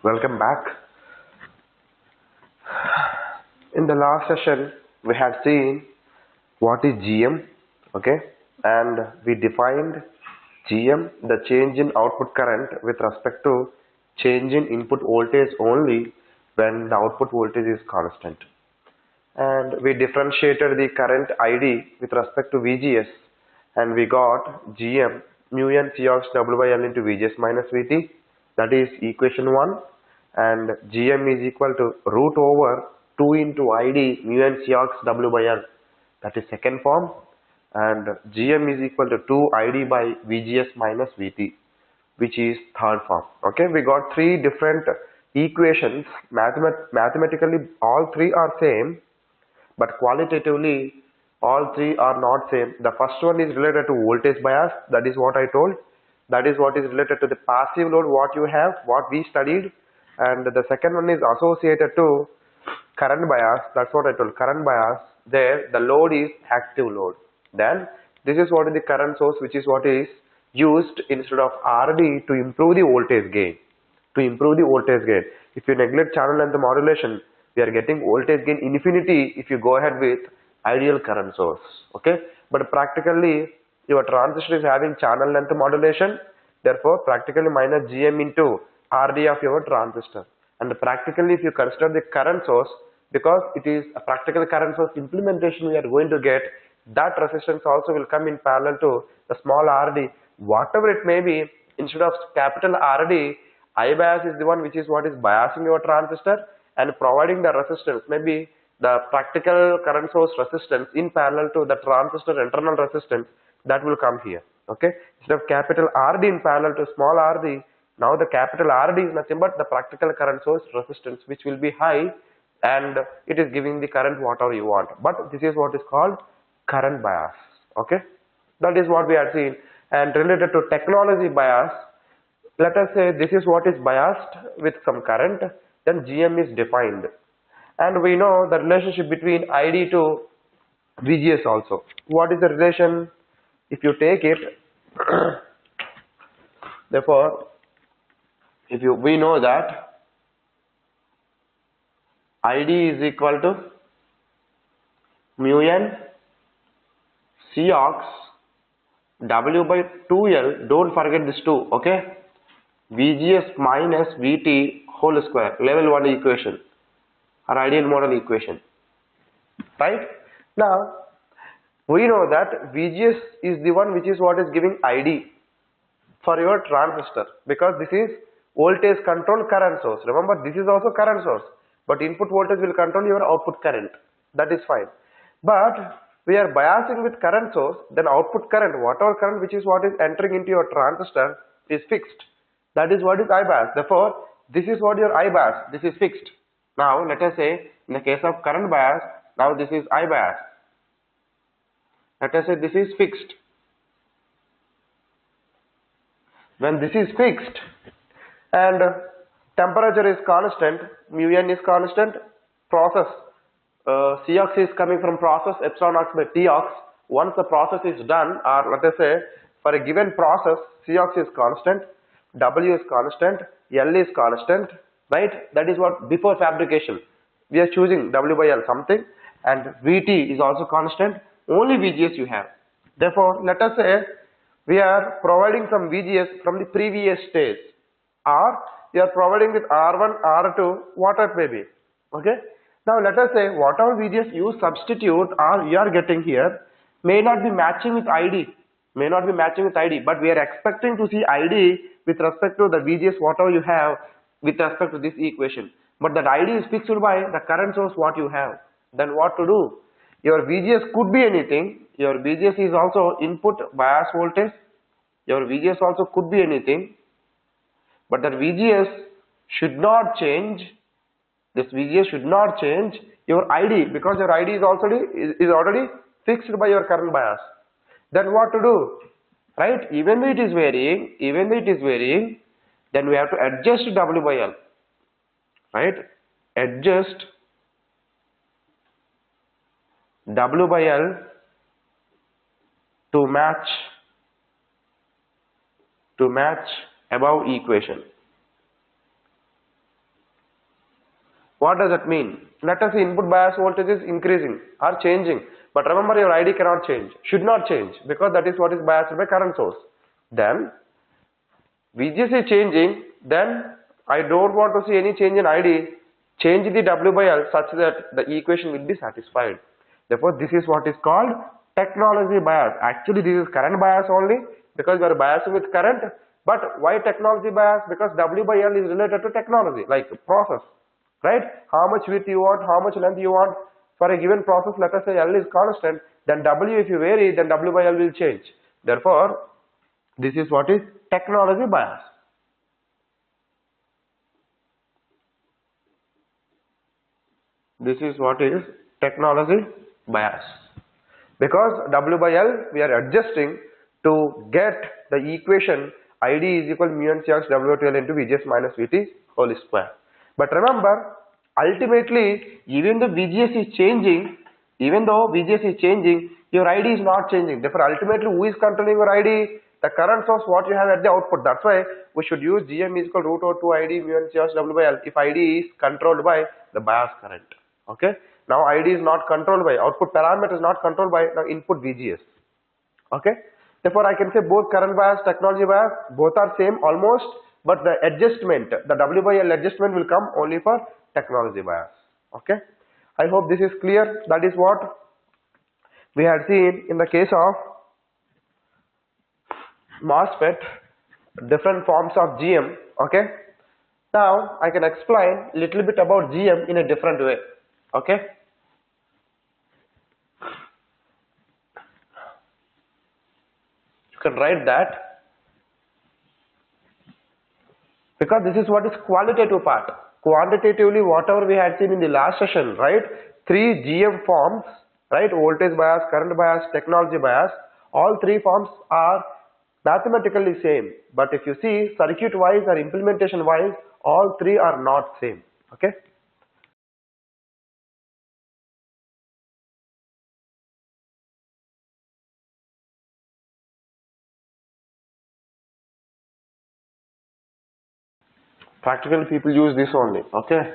Welcome back. In the last session, we had seen what is GM, okay, and we defined GM, the change in output current with respect to change in input voltage only when the output voltage is constant. And we differentiated the current ID with respect to VGS, and we got GM mu n Cox W by L into VGS minus VT, that is equation 1, and GM is equal to root over 2 into ID mu n Cox W by L, that is second form, and GM is equal to 2 ID by VGS minus VT, which is third form. Okay, we got three different equations. Mathematically all three are same, but qualitatively all three are not same. The first one is related to voltage bias, that is what I told. That is what is related to the passive load, what you have, what we studied. And the second one is associated to current bias, that's what I told, current bias. There the load is active load. Then this is what is the current source, which is what is used instead of RD to improve the voltage gain. If you neglect channel length modulation, we are getting voltage gain infinity if you go ahead with ideal current source. Okay, but practically your transistor is having channel length modulation, therefore practically minus GM into RD of your transistor. And practically if you consider the current source, because it is a practical current source implementation, we are going to get that resistance also will come in parallel to the small RD, whatever it may be. Instead of capital RD, I bias is the one which is what is biasing your transistor and providing the resistance, maybe the practical current source resistance in parallel to the transistor internal resistance, that will come here. Okay, instead of capital RD in parallel to small RD, now the capital RD is nothing but the practical current source resistance, which will be high, and it is giving the current whatever you want. But this is what is called current bias. Okay, that is what we are seeing. And related to technology bias, let us say this is what is biased with some current, then GM is defined. And we know the relationship between ID to VGS also. What is the relation? If you take it, therefore, we know that ID is equal to mu n Cox W by 2L, don't forget this 2, okay? VGS minus VT whole square, level 1 equation or ideal model equation, right? Now we know that VGS is the one which is what is giving ID for your transistor, because this is voltage controlled current source. Remember, this is also current source, but input voltage will control your output current, that is fine. But we are biasing with current source, then output current, whatever current which is what is entering into your transistor is fixed. That is what is I bias. Therefore, this is what your I bias, this is fixed. Now let us say in the case of current bias, now this is I bias. Let us say this is fixed. When this is fixed and temperature is constant, mu n is constant, process Cox is coming from process epsilon ox by Tox. Once the process is done, or let us say for a given process, Cox is constant, W is constant, L is constant, right? That is what before fabrication we are choosing W by L something, and VT is also constant, only VGS you have. Therefore, let us say we are providing some VGS from the previous stage, or we are providing with R1, R2, whatever it may be. Okay. Now let us say whatever VGS you substitute or you are getting here may not be matching with ID, but we are expecting to see ID with respect to the VGS whatever you have with respect to this equation. But that ID is fixed by the current source what you have. Then what to do? Your VGS could be anything. Your VGS is also input bias voltage. Your VGS also could be anything. But that VGS should not change. This VGS should not change your ID, because your ID is already fixed by your current bias. Then what to do? Right? Even though it is varying, then we have to adjust W by L. Right? Adjust W by L to match above equation. What does that mean? Let us say input bias voltage is increasing or changing, but remember your ID cannot change, should not change, because that is what is biased by current source. Then VGS is changing, then I don't want to see any change in ID, change the W by L such that the equation will be satisfied. Therefore, this is what is called technology bias. Actually, this is current bias only, because we are biasing with current. But why technology bias? Because W by L is related to technology, like process, right? How much width you want, how much length you want. For a given process, let us say L is constant, then W, if you vary, then W by L will change. Therefore, this is what is technology bias. This is what is technology bias. Because W by L, we are adjusting to get the equation ID is equal to mu n Cx W to L into VGS minus VT whole square. But remember, ultimately, even though VGS is changing, your ID is not changing. Therefore, ultimately, who is controlling your ID? The current source what you have at the output. That's why we should use Gm is equal to root over 2 ID mu n Cx W by L if ID is controlled by the bias current. Okay. Now ID is not controlled by, output parameter is not controlled by the input VGS. Okay. Therefore, I can say both current bias, technology bias, both are same almost, but the adjustment, the W by L adjustment will come only for technology bias. Okay. I hope this is clear. That is what we had seen in the case of MOSFET, different forms of GM. Okay. Now I can explain a little bit about GM in a different way. Okay. You can write that, because this is what is qualitative part. Quantitatively, whatever we had seen in the last session, right? 3 GM forms, right? Voltage bias, current bias, technology bias. All 3 forms are mathematically same. But if you see circuit wise or implementation wise, all 3 are not same. Okay. Practically people use this only. Okay.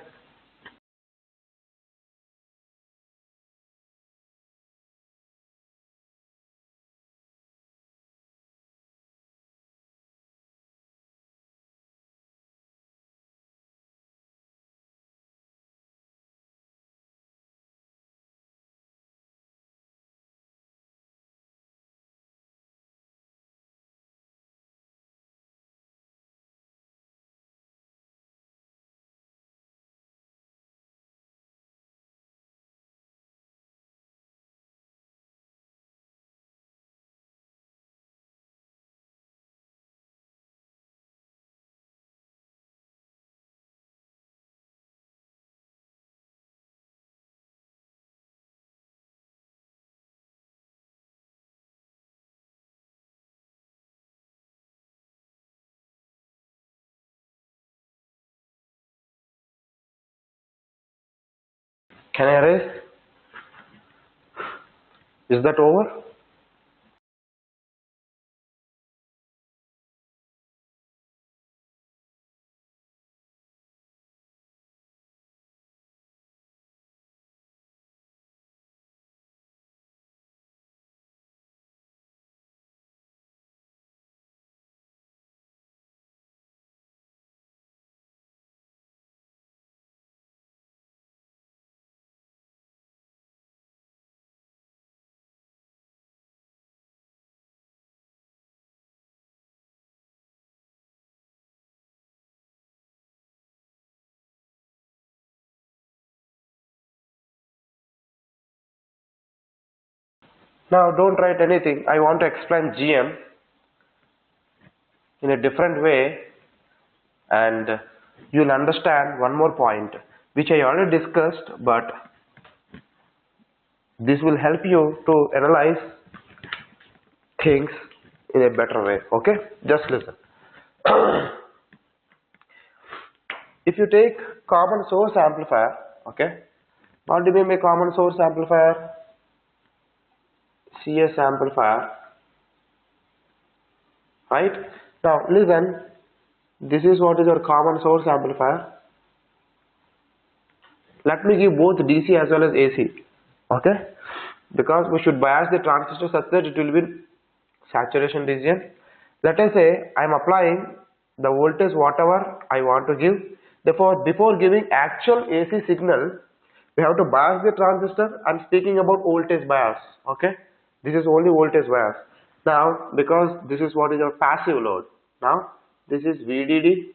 Can I erase? Is that over? Now don't write anything. I want to explain GM in a different way, and you'll understand one more point which I already discussed, but this will help you to analyze things in a better way. Okay, just listen. If you take common source amplifier, okay, what do you mean by common source amplifier? CS amplifier, right? Now listen, this is what is your common source amplifier. Let me give both DC as well as AC. Okay, because we should bias the transistor such that it will be in saturation region. Let us say I am applying the voltage whatever I want to give. Therefore, before giving actual AC signal, we have to bias the transistor. I am speaking about voltage bias. Okay, this is only voltage bias. Now, because this is what is our passive load. Now, this is VDD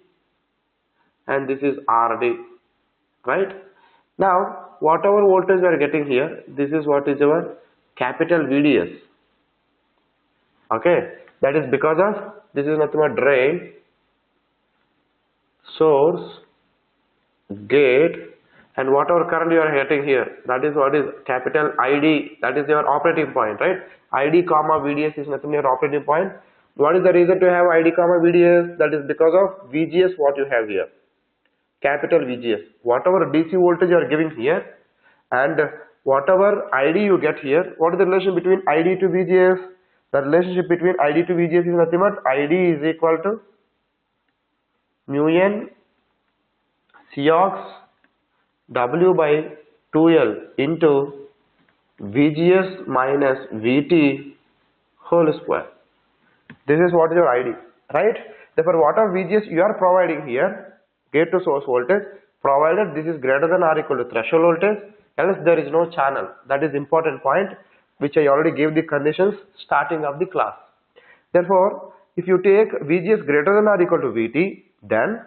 and this is RD, right? Now, whatever voltage we are getting here, this is what is our capital VDS. Okay, that is because of this is nothing but drain, source, gate, and whatever current you are getting here, that is what is capital ID, that is your operating point, right? ID comma VDS is nothing your operating point. What is the reason to have ID comma VDS? That is because of VGS what you have here, capital VGS. Whatever DC voltage you are giving here and whatever ID you get here, what is the relation between ID to VGS? The relationship between ID to VGS is nothing but ID is equal to mu n Cox W by 2L into VGS minus VT whole square. This is what is your ID, right? Therefore, whatever VGS you are providing here, gate to source voltage, provided this is greater than or equal to threshold voltage, else there is no channel. That is important point, which I already gave the conditions starting of the class. Therefore, if you take VGS greater than or equal to VT, then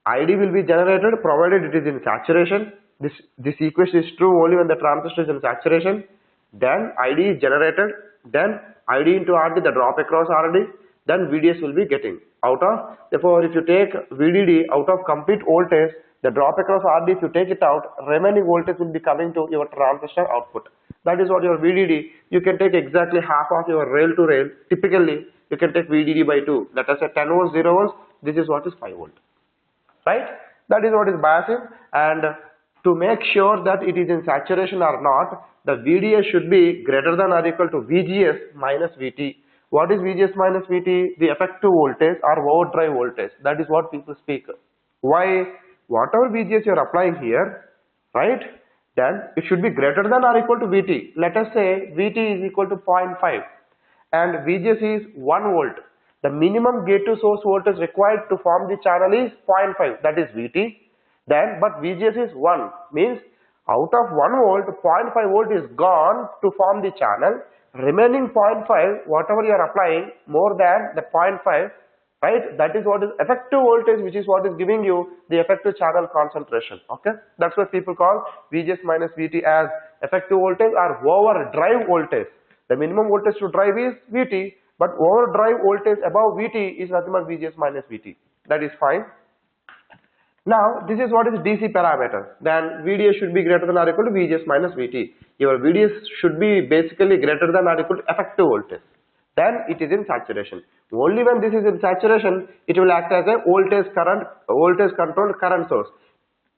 ID will be generated provided it is in saturation. This equation is true only when the transistor is in saturation. Then ID is generated. Then ID into RD, the drop across RD. Then VDS will be getting out of. Therefore, if you take VDD out of complete voltage, the drop across RD, if you take it out, remaining voltage will be coming to your transistor output. That is what your VDD. You can take exactly half of your rail to rail. Typically, you can take VDD by 2. Let us say 10 volts, 0 volts. This is what is 5 volt. Right? That is what is biasing, and to make sure that it is in saturation or not, the VDS should be greater than or equal to VGS minus VT. What is VGS minus VT? The effective voltage or overdrive voltage. That is what people speak. Why? Whatever VGS you are applying here, right? Then it should be greater than or equal to VT. Let us say VT is equal to 0.5 and VGS is 1 volt. The minimum gate to source voltage required to form the channel is 0.5, that is VT. Then, but VGS is 1, means out of 1 volt, 0.5 volt is gone to form the channel. Remaining 0.5, whatever you are applying, more than the 0.5, right? That is what is effective voltage, which is what is giving you the effective channel concentration. Okay, that's what people call VGS minus VT as effective voltage or overdrive voltage. The minimum voltage to drive is VT. But overdrive voltage above VT is nothing but VGS minus VT. That is fine. Now, this is what is DC parameter. Then VDS should be greater than or equal to VGS minus VT. Your VDS should be basically greater than or equal to effective voltage. Then it is in saturation. Only when this is in saturation, it will act as a voltage controlled current source.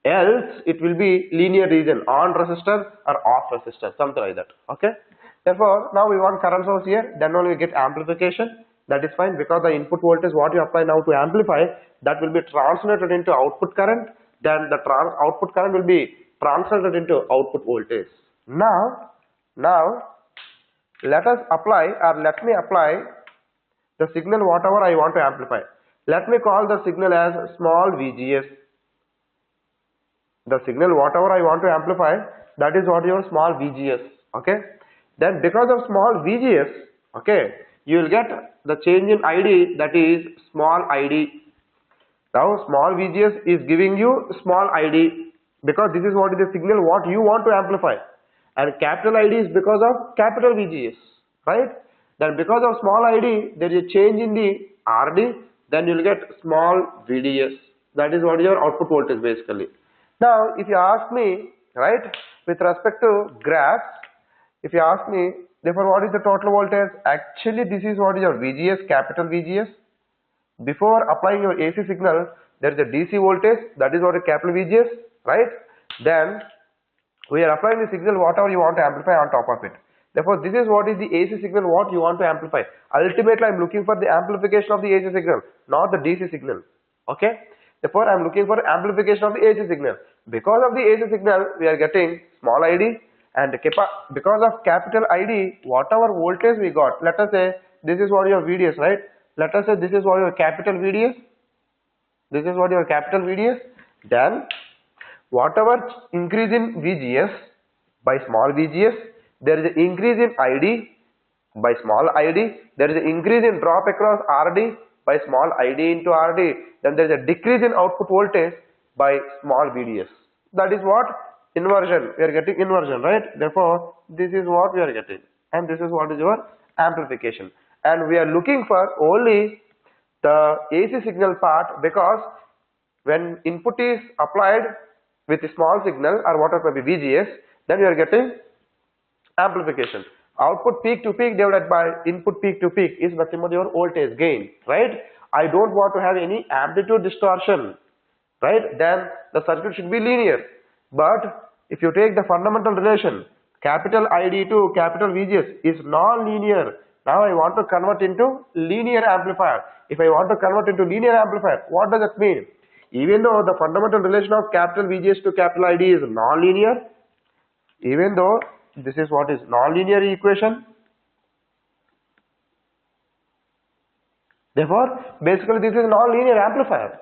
Else, it will be linear region, on resistor or off resistor, something like that. Okay. Therefore, now we want current source here, then only we get amplification. That is fine because the input voltage what you apply now to amplify, that will be translated into output current. Then the output current will be translated into output voltage. Now let us apply or let me apply the signal whatever I want to amplify. Let me call the signal as small VGS. The signal whatever I want to amplify, that is what your small VGS. Okay. Then because of small VGS, okay, you will get the change in ID, that is small ID. Now small VGS is giving you small ID because this is what is the signal what you want to amplify, and capital ID is because of capital VGS, right? Then because of small ID there is a change in the RD, then you will get small VDS. That is what is your output voltage basically. Now if you ask me, right, with respect to graphs, if you ask me, therefore what is the total voltage? Actually this is what is your VGS, capital VGS. Before applying your AC signal, there is a DC voltage, that is what is capital VGS, right? Then we are applying the signal whatever you want to amplify on top of it. Therefore this is what is the AC signal what you want to amplify. Ultimately I am looking for the amplification of the AC signal, not the DC signal. Okay. Therefore, I am looking for amplification of the AC signal. Because of the AC signal, we are getting small ID, and because of capital ID, whatever voltage we got, let us say this is what your VDS, right? Let us say this is what your capital VDS. This is what your capital VDS. Then whatever increase in VGS by small VGS, there is an increase in ID by small ID. There is an increase in drop across RD by small ID into RD. Then there is a decrease in output voltage by small VDS. That is what inversion. We are getting inversion, right? Therefore, this is what we are getting, and this is what is your amplification. And we are looking for only the AC signal part, because when input is applied with a small signal or whatever may be VGS, then we are getting amplification. Output peak to peak divided by input peak to peak is nothing but your voltage gain, right? I don't want to have any amplitude distortion, right? Then the circuit should be linear. But if you take the fundamental relation, capital ID to capital VGS is non-linear. Now I want to convert into linear amplifier. If I want to convert into linear amplifier, what does it mean? Even though the fundamental relation of capital VGS to capital ID is non-linear, even though this is what is non-linear equation, therefore basically this is non-linear amplifier.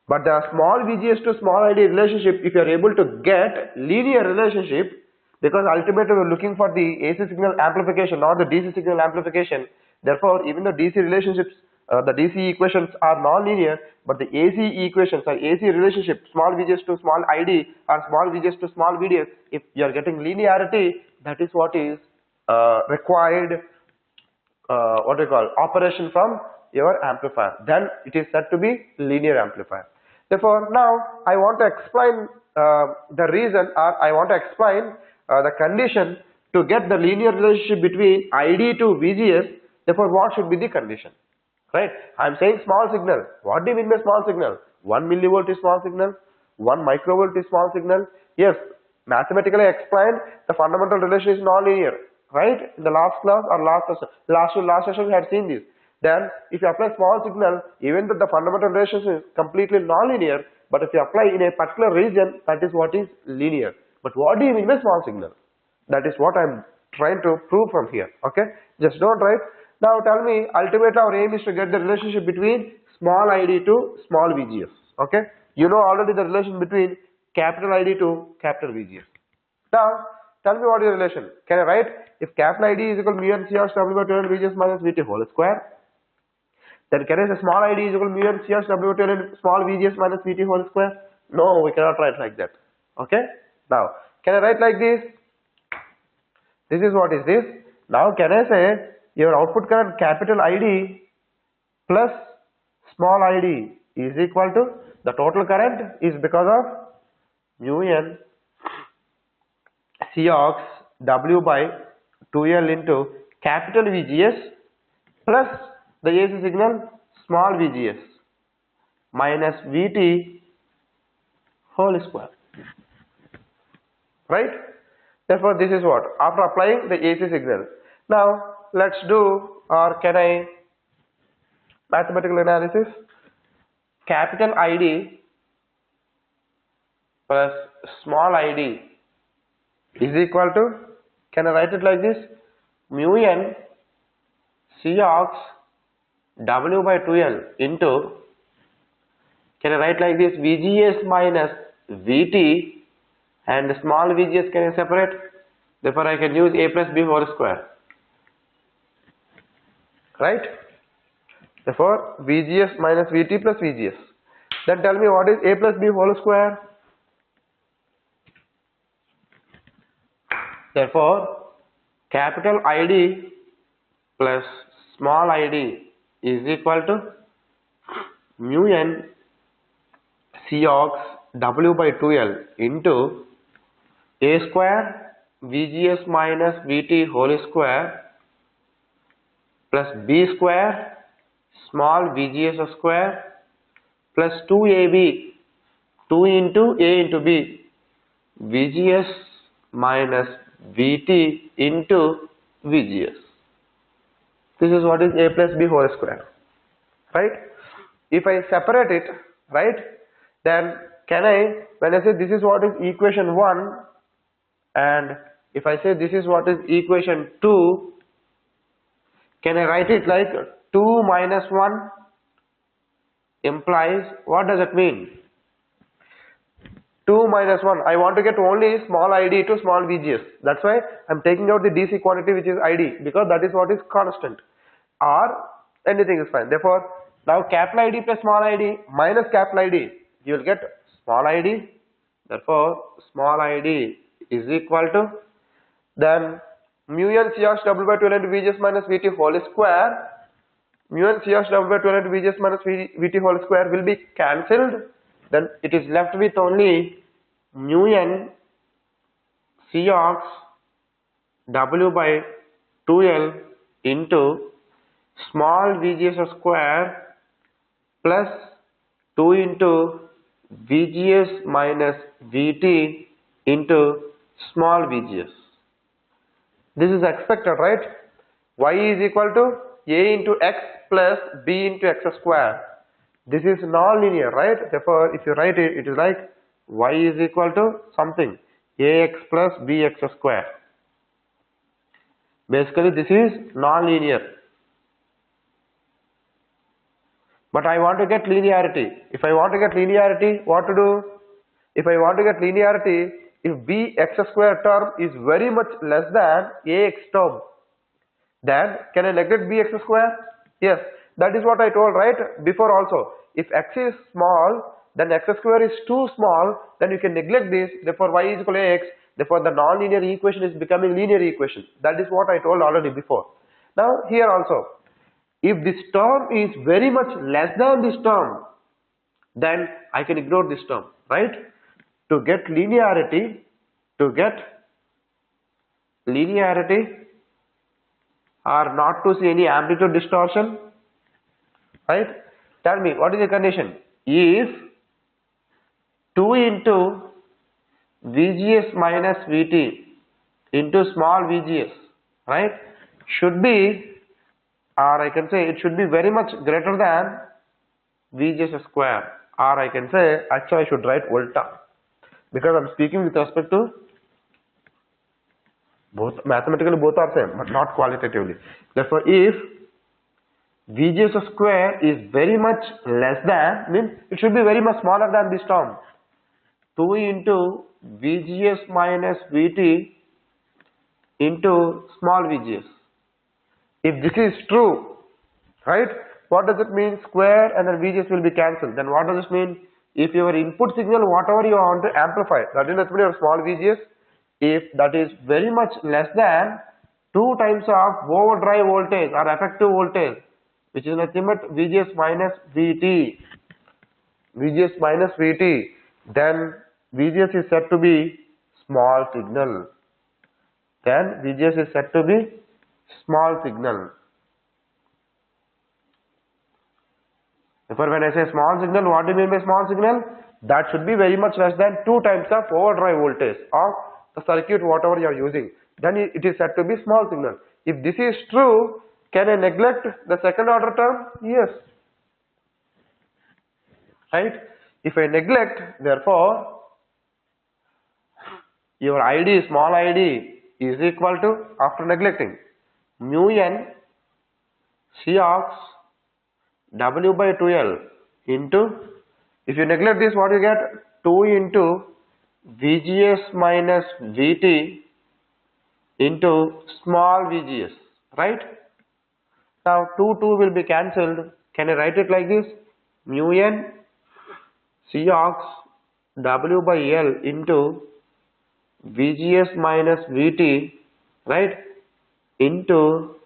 But the small VGS to small ID relationship, if you are able to get linear relationship, because ultimately we are looking for the AC signal amplification, not the DC signal amplification. Therefore, even the DC relationships, the DC equations are non-linear, but the AC equations or AC relationship, small VGS to small ID or small VGS to small VDS, if you are getting linearity, that is what is required, what we call operation from your amplifier. Then it is said to be linear amplifier. Therefore, now I want to explain the reason, or I want to explain the condition to get the linear relationship between ID to VGS. Therefore, what should be the condition? Right? I am saying small signal. What do you mean by small signal? 1 millivolt is small signal. 1 microvolt is small signal. Yes, mathematically explained, the fundamental relation is non-linear. Right? In the last class or last session we had seen this. Then, if you apply small signal, even though the fundamental relation is completely non-linear, but if you apply in a particular region, that is what is linear. But what do you mean by small signal? That is what I am trying to prove from here. Okay? Just don't write. Now tell me, ultimately our aim is to get the relationship between small ID to small VGS. Okay? You know already the relation between capital ID to capital VGS. Now, tell me what is the relation. Can I write, if capital ID is equal to mu n C W by 2 VGS minus VT whole square, then can I say small ID is equal to mu n C W by 2 small VGS minus VT whole square? No, we cannot write like that. Okay? Now, can I write like this? This is what is this. Now, can I say your output current capital ID plus small ID is equal to the total current is because of mu n Cox W by 2L into capital VGS plus the AC signal small VGS minus VT whole square. Right? Therefore, this is what? After applying the AC signal. Now, let's do, or can I, mathematical analysis. Capital ID plus small ID is equal to, can I write it like this? Mu n Cox W by 2L into, can I write like this, VGS minus VT, and small VGS can I separate? Therefore, I can use A plus B whole square. Right? Therefore, VGS minus VT plus VGS. Then tell me what is A plus B whole square? Therefore, capital ID plus small ID is equal to mu n Cox W by 2L into A square VGS minus VT whole square plus B square small VGS square plus 2AB, 2 into A into B, VGS minus VT into VGS. This is what is A plus B whole square. Right? If I separate it, right? Then can I, when I say this is what is equation 1, and if I say this is what is equation 2, can I write it like 2 minus 1 implies, what does it mean? 2 minus 1, I want to get only small id to small VGS. That's why I'm taking out the DC quantity which is id, because that is what is constant, or anything is fine. Therefore, now capital ID plus small id minus capital ID, you will get small id. Therefore, small id is equal to, then mu n Cox double by 12 into VGS minus VT whole square. Mu n Cox double by 12 into VGS minus VT whole square will be cancelled. Then it is left with only mu n Cox W by 2L into small VGS square plus 2 into VGS minus VT into small VGS. This is expected, right? Y is equal to A into X plus B into X square. This is non-linear, right? Therefore, if you write it, it is like Y is equal to something, AX plus BX square. Basically, this is non-linear. But I want to get linearity. If I want to get linearity, what to do? If I want to get linearity, if bx square term is very much less than ax term, then can I neglect bx square? Yes, that is what I told right before also. If x is small, then x square is too small, then you can neglect this. Therefore, y is equal to ax. Therefore, the non-linear equation is becoming linear equation. That is what I told already before. Now, here also, if this term is very much less than this term, then I can ignore this term, right? To get linearity, or not to see any amplitude distortion, right? Tell me, what is the condition? If 2 into VGS minus VT into small VGS, right, should be, or I can say it should be very much greater than VGS square, or I can say, actually I should write volta, because I am speaking with respect to both, mathematically both are same, but not qualitatively. Therefore, if VGS square is very much less than, means it should be very much smaller than this term, 2 into VGS minus VT into small VGS. If this is true, right, what does it mean? Square and then VGS will be cancelled. Then what does it mean? If your input signal, whatever you want to amplify, that is nothing but small VGS, if that is very much less than 2 times of overdrive voltage or effective voltage, which is nothing but VGS minus VT, then VGS is said to be small signal. Then VGS is said to be small signal. Therefore, when I say small signal, what do you mean by small signal? That should be very much less than 2 times of overdrive voltage of the circuit whatever you are using. Then it is said to be small signal. If this is true, can I neglect the second order term? Yes. Right? If I neglect, therefore, your ID, small ID is equal to, after neglecting, mu n Cox W by 2L into, if you neglect this, what you get? 2 into VGS minus VT into small VGS, right? Now 2 will be cancelled. Can I write it like this? Mu n Cox W by L into VGS minus VT, right, into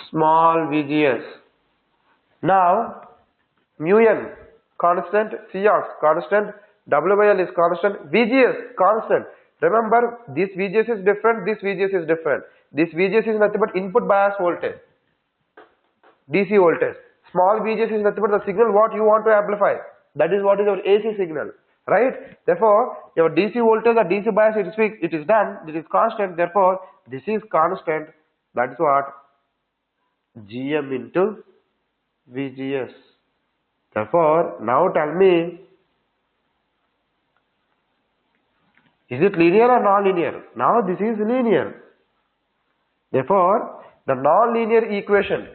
small VGS. Now mu n constant, Cox constant, W by L is constant, VGS constant. Remember, this VGS is different, this VGS is different. This VGS is nothing but input bias voltage, DC voltage. Small VGS is nothing but the signal what you want to amplify. That is what is our AC signal, right? Therefore, your DC voltage or DC bias, it is fixed, it is done, it is constant. Therefore, this is constant. That is what? GM into VGS. Therefore, now tell me, is it linear or non-linear? Now this is linear. Therefore, the non-linear equation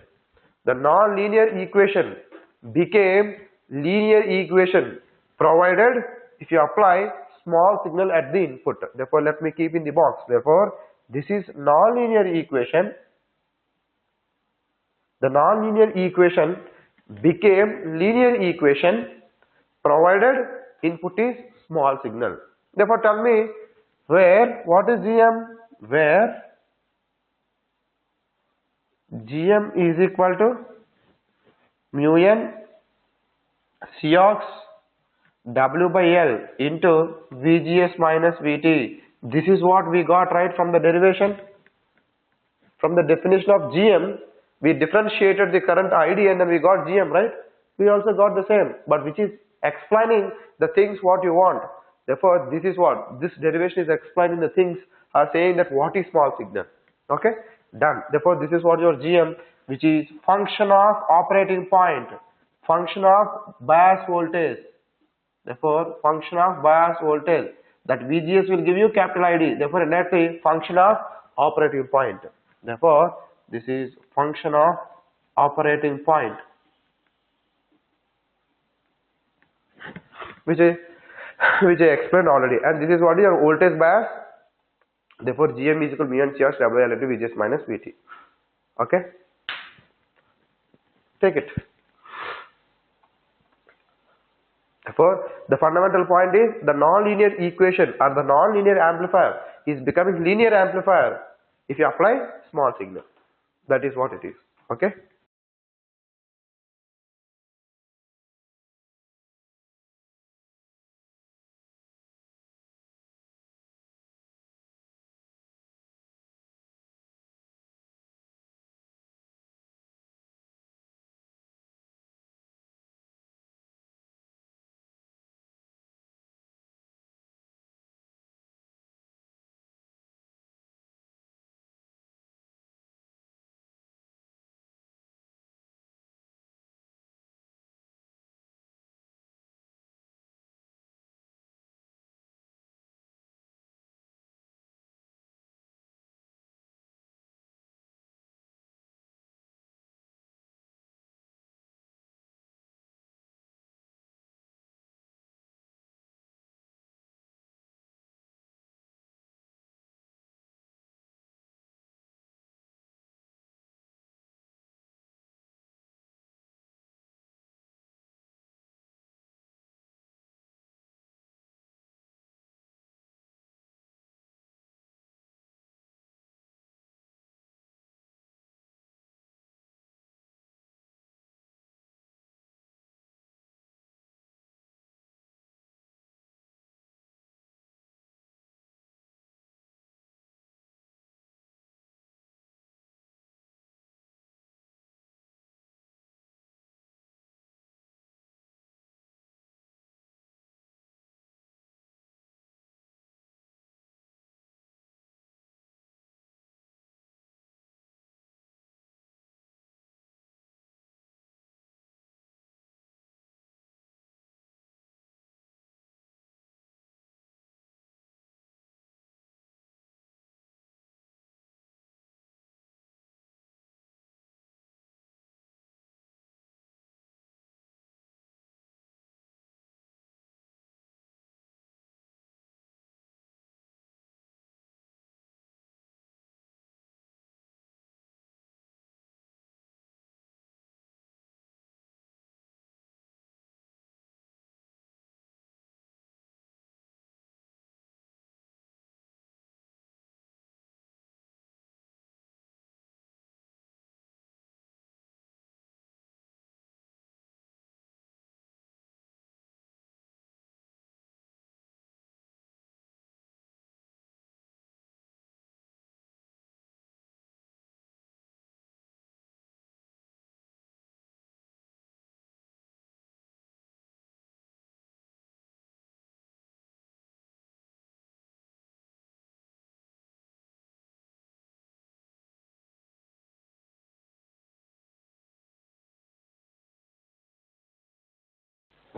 became linear equation provided if you apply small signal at the input. Therefore, let me keep in the box. Therefore, this is non-linear equation. The non-linear equation became linear equation provided input is small signal. Therefore, tell me where, what is GM? Where GM is equal to mu n Cox W by L into VGS minus VT. This is what we got right from the derivation. From the definition of GM, we differentiated the current ID and then we got GM, right? We also got the same, but which is explaining the things what you want. Therefore, this is what this derivation is explaining the things are saying that what is small signal. Okay, done. Therefore, this is what your GM, which is function of operating point, function of bias voltage. Therefore, function of bias voltage, that VGS will give you capital ID. Therefore, indirectly function of operating point. Therefore, this is function of operating point, which I explained already. And this is what is your voltage bias. Therefore, GM is equal to mu n Cox W L into VGS minus VT. Okay, take it. Therefore, the fundamental point is the non-linear equation or the non-linear amplifier is becoming linear amplifier if you apply small signal. That is what it is. Okay.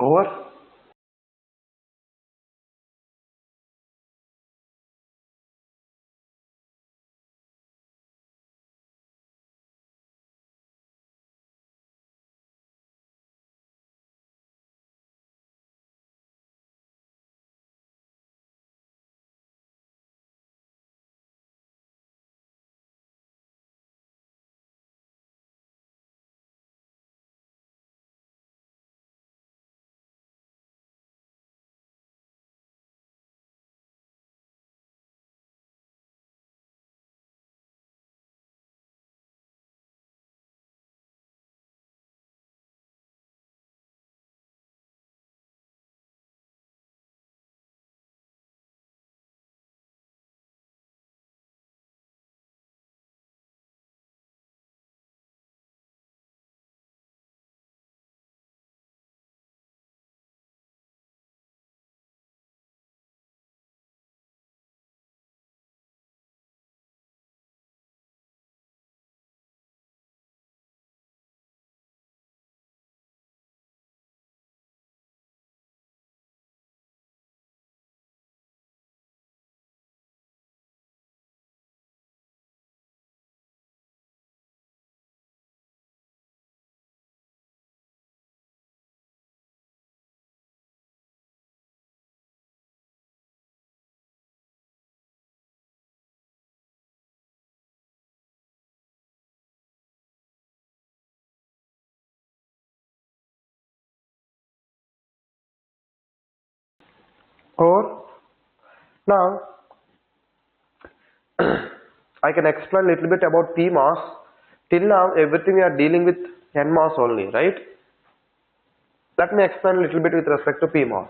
over. Or now I can explain a little bit about PMOS. Till now everything we are dealing with NMOS only, right? Let me explain a little bit with respect to PMOS.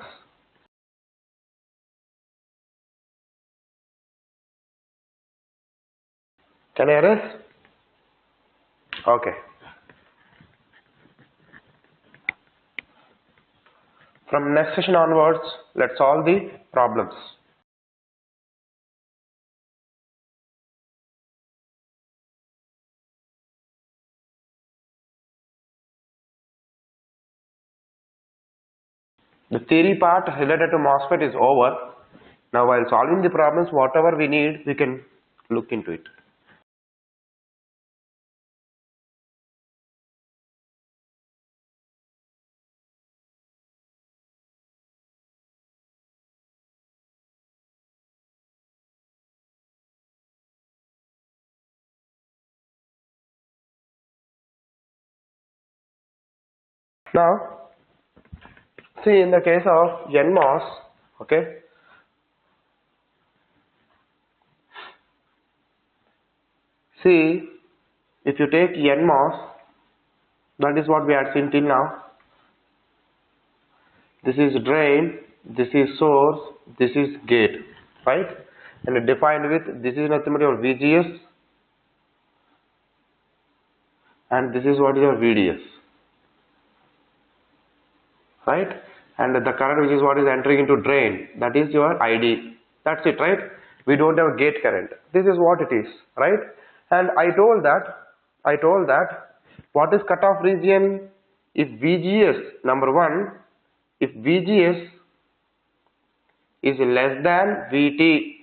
Can I erase? Okay. From next session onwards, let's solve the problems. The theory part related to MOSFET is over. Now while solving the problems, whatever we need, we can look into it. Now, see in the case of NMOS, okay, see if you take NMOS, that is what we had seen till now. This is drain, this is source, this is gate, right? And defined with this is nothing but your VGS, and this is what is your VDS, right? And the current which is what is entering into drain, that is your ID. That's it, right? We don't have gate current. This is what it is, right? And I told that what is cutoff region? If VGS, number one, if VGS is less than VT,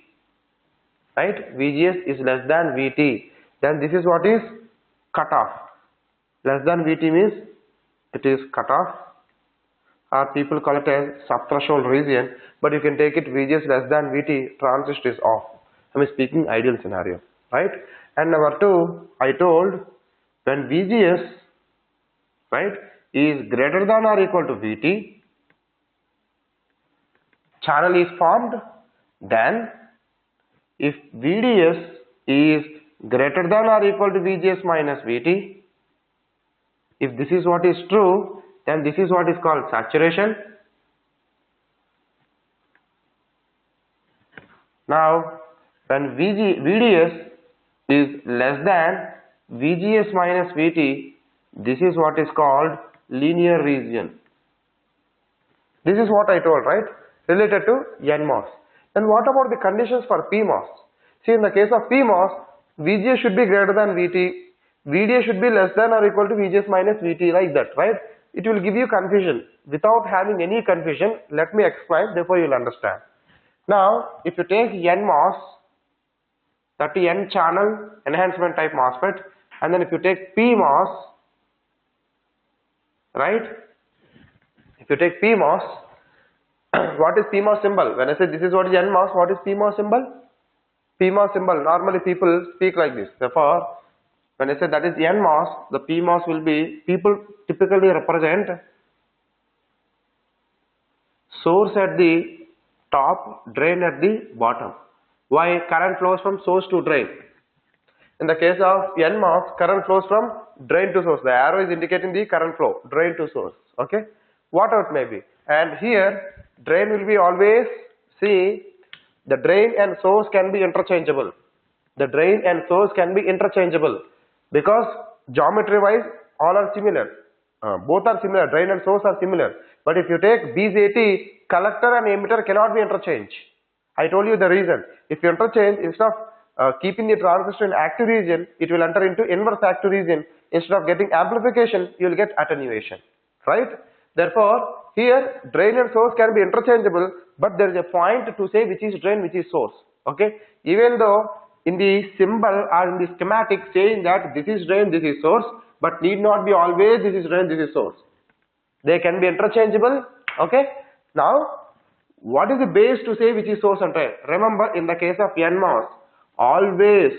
right? VGS is less than VT, then this is what is cutoff. Less than VT means it is cutoff, or people call it as subthreshold region, but you can take it VGS less than VT, transistor is off. I am speaking ideal scenario, right? And number two, I told when VGS, right, is greater than or equal to VT, channel is formed. Then if VDS is greater than or equal to VGS minus VT, if this is what is true, then this is what is called saturation. Now when VDS is less than VGS minus VT, this is what is called linear region. This is what I told, right, related to NMOS. Then what about the conditions for PMOS? See, in the case of PMOS, VGS should be greater than VT, VDS should be less than or equal to VGS minus VT, like that, right? it will give you confusion. Without having any confusion, let me explain, therefore you will understand. Now, if you take NMOS, that is N channel enhancement type MOSFET, and then if you take PMOS, right? If you take PMOS, what is PMOS symbol? When I say this is what is NMOS, what is PMOS symbol? PMOS symbol, normally people speak like this. Therefore, when I say that is NMOS, the PMOS will be, people typically represent source at the top, drain at the bottom. Why? Current flows from source to drain. In the case of NMOS, current flows from drain to source. The arrow is indicating the current flow, drain to source. Okay, whatever it may be. And here, drain will be always, see, the drain and source can be interchangeable. The drain and source can be interchangeable because geometry wise all are similar. Both are similar, drain and source are similar. But if you take BJT, collector and emitter cannot be interchanged. I told you the reason. If you interchange, instead of keeping the transistor in active region, it will enter into inverse active region. Instead of getting amplification, you will get attenuation. Right? Therefore, here drain and source can be interchangeable, but there is a point to say which is drain, which is source. Okay? Even though in the symbol or in the schematic saying that this is drain, this is source, but need not be always this is drain, this is source. They can be interchangeable. Okay? Now, what is the base to say which is source and drain? Remember, in the case of NMOS, always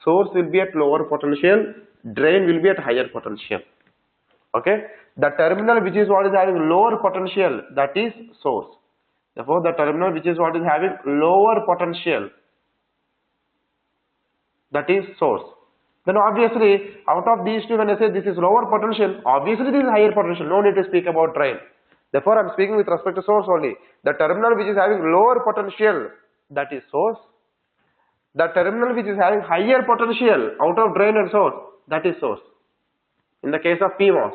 source will be at lower potential, drain will be at higher potential. Okay, the terminal which is what is having lower potential, that is source. Therefore, the terminal which is what is having lower potential, that is source. Then obviously, out of these two, when I say this is lower potential, obviously this is higher potential. No need to speak about drain. Therefore, I am speaking with respect to source only. The terminal which is having lower potential, that is source. The terminal which is having higher potential out of drain and source, that is source. In the case of PMOS,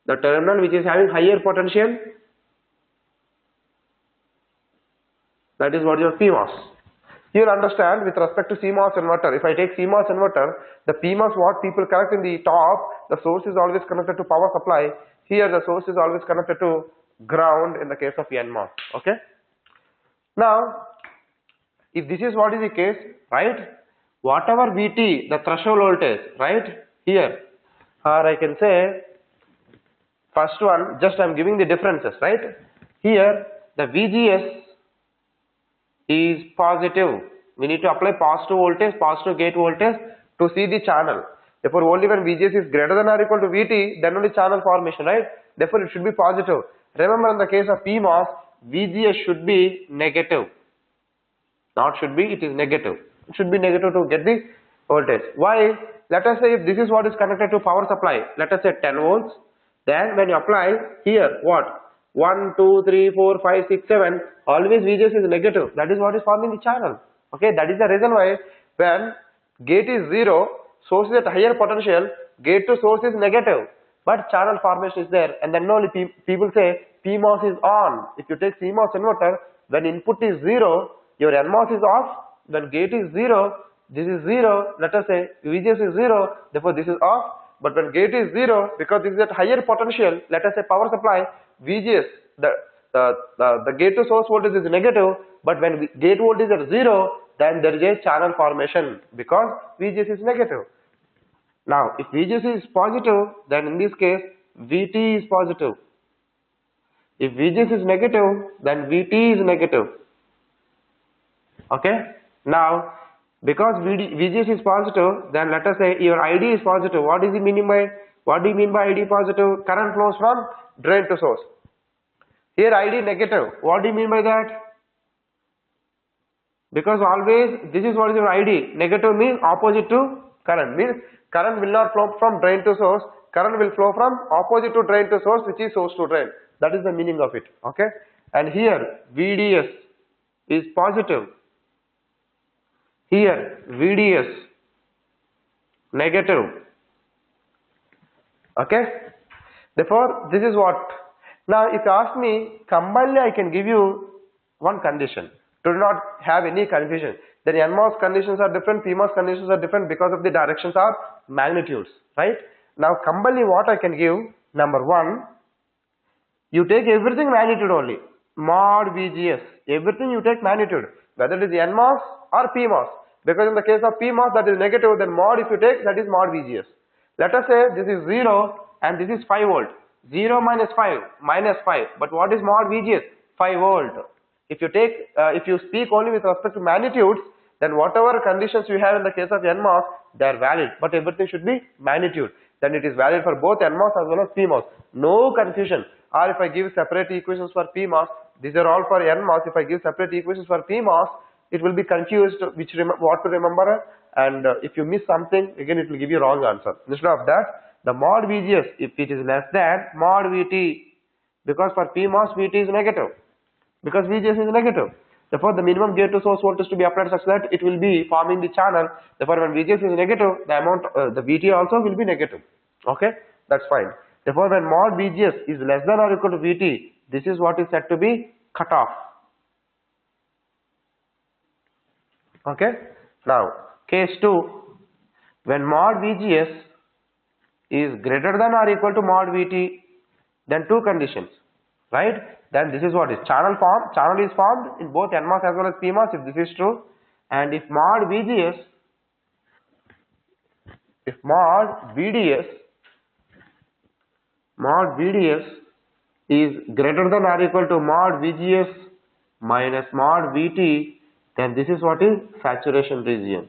the terminal which is having higher potential, that is what your PMOS. You will understand with respect to CMOS inverter. If I take CMOS inverter, the PMOS what people connect in the top, the source is always connected to power supply. Here the source is always connected to ground in the case of NMOS. Okay. Now, if this is what is the case, right? Whatever VT, the threshold voltage, right? Here, or I can say, first one, just I am giving the differences, right? Here, the VGS is positive. We need to apply positive voltage, positive gate voltage to see the channel. Therefore, only when VGS is greater than or equal to VT, then only channel formation, right? Therefore, it should be positive. Remember, in the case of PMOS, VGS should be negative. Not should be, it is negative. It should be negative to get the voltage. Why? Let us say if this is what is connected to power supply, let us say 10 volts. Then when you apply here, what? 1, 2, 3, 4, 5, 6, 7, always VGS is negative. That is what is forming the channel. Okay, that is the reason why when gate is 0, source is at higher potential, gate to source is negative, but channel formation is there, and then only people say PMOS is on. If you take CMOS inverter, when input is 0, your NMOS is off. When gate is 0, this is 0, let us say VGS is 0, therefore this is off. But when gate is 0, because this is at higher potential, let us say power supply, VGS, the gate to source voltage is negative, but when gate voltage is at 0, then there is a channel formation because VGS is negative. Now, if VGS is positive, then in this case, VT is positive. If VGS is negative, then VT is negative. Okay? Now, because VGS is positive, then let us say your ID is positive. What do you mean by ID positive? Current flows from drain to source. Here ID negative. What do you mean by that? Because always this is what is your ID. Negative means opposite to current. Means current will not flow from drain to source. Current will flow from opposite to drain to source, which is source to drain. That is the meaning of it. Okay. And here VDS is positive. Here VDS negative. Okay. Therefore, this is what. Now, if you ask me, combinedly I can give you one condition to not have any confusion. Then NMOS conditions are different, PMOS conditions are different because of the directions or magnitudes, right? Now combining what I can give, number 1, you take everything magnitude only, mod VGS, everything you take magnitude, whether it is NMOS or PMOS, because in the case of PMOS that is negative, then mod if you take, that is mod VGS. Let us say this is 0 and this is 5 volt, 0 minus 5 minus 5, but what is mod VGS? 5 volt. If you take, if you speak only with respect to magnitudes, then whatever conditions you have in the case of NMOS, they are valid, but everything should be magnitude. Then it is valid for both NMOS as well as PMOS. No confusion. Or if I give separate equations for PMOS, these are all for NMOS. If I give separate equations for PMOS, it will be confused what to remember, and if you miss something, again it will give you wrong answer. Instead of that, the mod VGS, if it is less than mod VT, because for PMOS VT is negative, because VGS is negative. Therefore, the minimum gate to source voltage to be applied such that it will be forming the channel. Therefore, when VGS is negative, the amount, the VT also will be negative. Okay, that's fine. Therefore, when mod VGS is less than or equal to VT, this is what is said to be cut off. Okay. Now, case 2, when mod VGS is greater than or equal to mod VT, then 2 conditions, right? Then this is what is channel is formed in both NMOS as well as PMOS if this is true, and if mod VGS, if mod VDS is greater than or equal to mod VGS minus mod VT, then this is what is saturation region.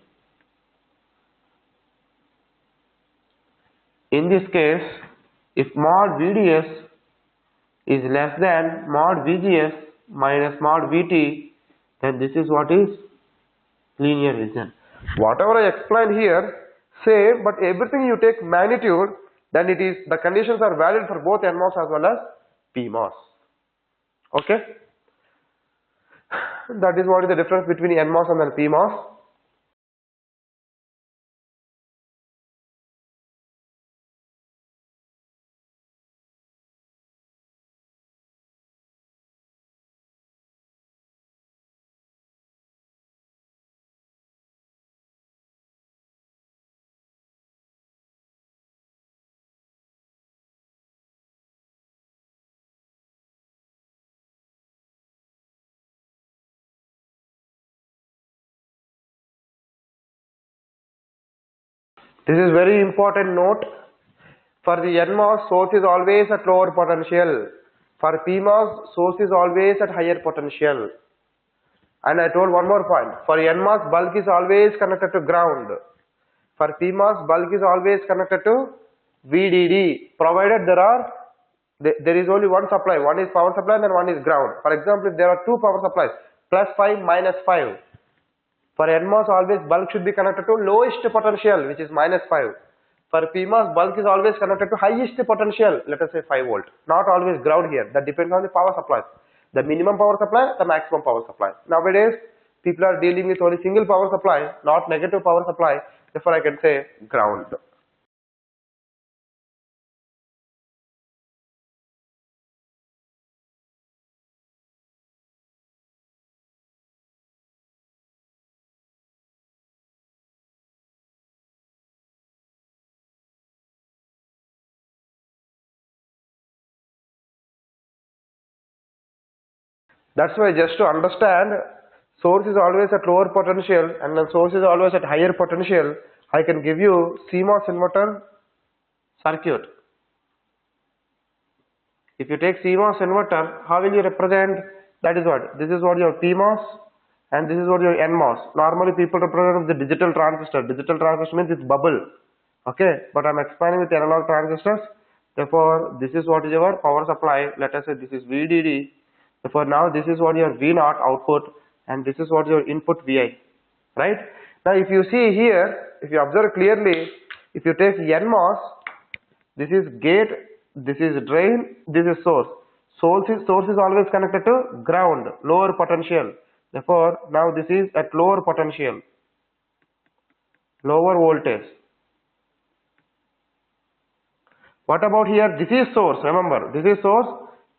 In this case, if mod VDS is less than mod VGS minus mod VT, then this is what is linear region. Whatever I explained here, same, but everything you take magnitude, then it is, the conditions are valid for both NMOS as well as PMOS. Okay? That is what is the difference between NMOS and then PMOS. This is very important note. For the NMOS, source is always at lower potential. For PMOS, source is always at higher potential. And I told one more point. For NMOS, bulk is always connected to ground. For PMOS, bulk is always connected to VDD, provided there is only one supply. One is power supply and then one is ground. For example, if there are 2 power supplies, plus 5, minus 5. For NMOS, always bulk should be connected to lowest potential, which is minus 5. For PMOS, bulk is always connected to highest potential, let us say 5 volt. Not always ground here. That depends on the power supplies. The minimum power supply, the maximum power supply. Nowadays, people are dealing with only single power supply, not negative power supply. Therefore, I can say ground. That's why just to understand, source is always at lower potential and then source is always at higher potential, I can give you CMOS inverter circuit. If you take CMOS inverter, how will you represent? That is what? This is what your PMOS and this is what your NMOS. Normally people represent the digital transistor. Digital transistor means it's bubble. Okay, but I'm explaining with analog transistors. Therefore, this is what is your power supply. Let us say this is VDD. Therefore, now this is what your V0 output and this is what your input Vi, right? Now, if you see here, if you observe clearly, if you take NMOS, this is gate, this is drain, this is source. Source is always connected to ground, lower potential. Therefore, now this is at lower potential, lower voltage. What about here? This is source. Remember, this is source.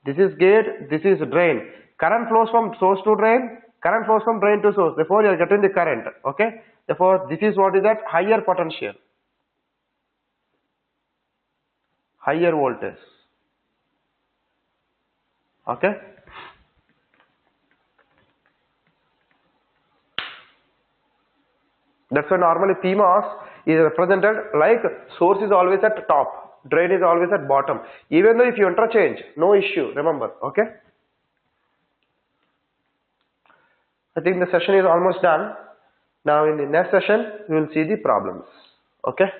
This is gate, this is drain. Current flows from source to drain, current flows from drain to source. Therefore, you are getting the current. Okay. Therefore, this is what is at higher potential. higher voltage. Okay. That's why normally PMOS is represented like source is always at top, drain is always at bottom. Even though if you interchange, no issue, remember, okay? I think the session is almost done. Now in the next session, we will see the problems, okay?